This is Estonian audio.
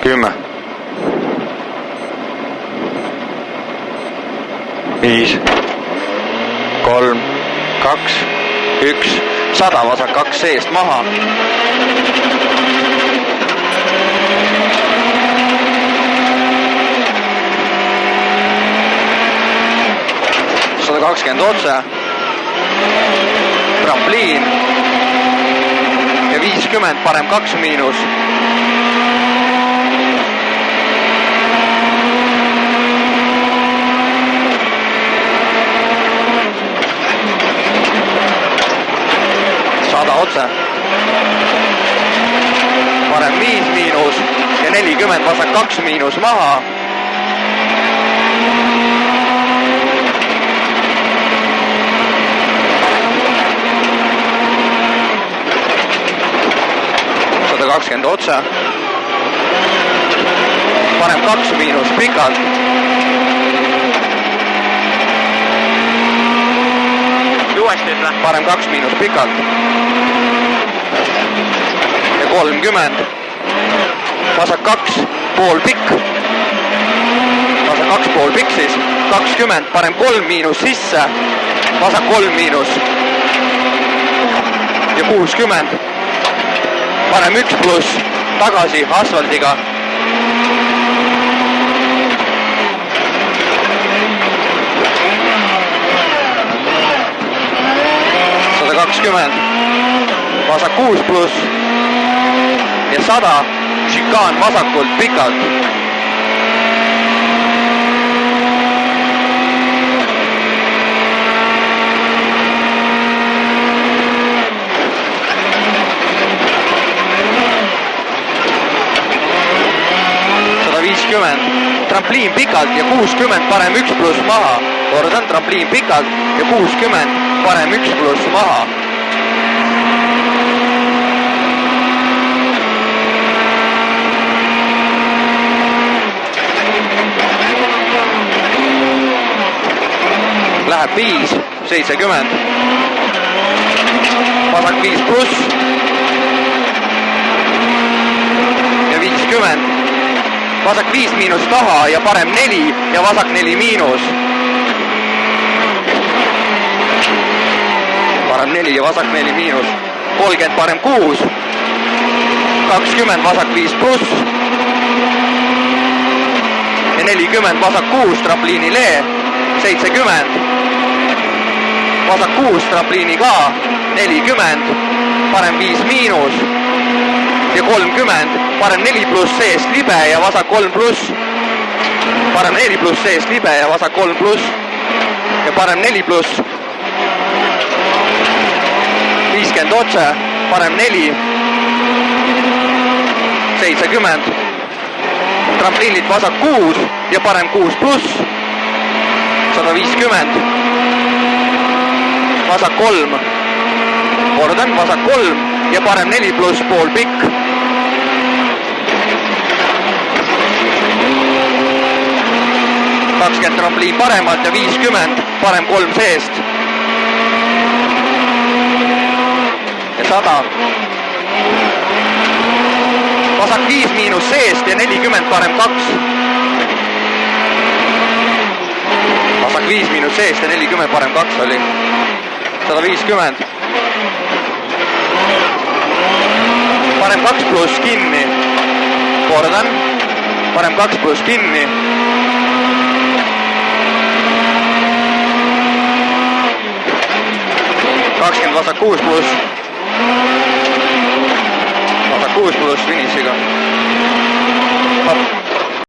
10, 5, 3, 2, 1, 100, vasak 2 seest maha. ...120 otse, trampliin ja 50, parem 2 miinus. Otse, parem 5 miinus ja 40, vasak 2 miinus maha. Otse, parem 2 miinus pikalt. Uuesti ütle. Parem 2 miinus pikalt. Ja 30. Vasak 2, pool pikk. Vasak 2, pool pikk siis. 20, parem 3 miinus sisse. Vasak 3 miinus. Ja 60. Parem 1 pluss tagasi asfaldiga. Vasak 6 pluss ja 100, šikaan vasakult pikalt. Trampliin pikalt ja 60, parem 1 pluss maha. Kordan, trampliin pikalt ja 60, parem 1 pluss maha. Läheb 5, 70. Vasak 5 pluss ja 50. Vasak 5 miinus taha ja parem 4 ja vasak 4 miinus. Parem 4 ja vasak 4 miinus. 30, parem 6. 20, vasak 5 pluss. Ja 40, vasak 6, trampliini lee. 70. Vasak 6, trampliini ka. 40, parem 5 miinus. Ja 30, parem 4 pluss seest libe ja vasak 3 pluss. Parem 4 pluss seest libe ja vasak 3 pluss. Ja parem 4 pluss. 50 otse, parem 4. 70. Trampliinid vasak 6 ja parem 6 pluss. 150. Vasak 3. Kordan, vasak 3 ja parem 4 pluss pool pikk. 20 trampliin paremalt ja 50, parem 3 seest. Ja 100. Vasak 5 miinus seest ja 40, parem 2. Vasak 5 miinus seest ja 40, parem 2 oli. 150. Parem 2 pluss kinni. Kordan. Parem 2 pluss kinni. Vasak 6 pluss. Vasak 6 pluss finišiga.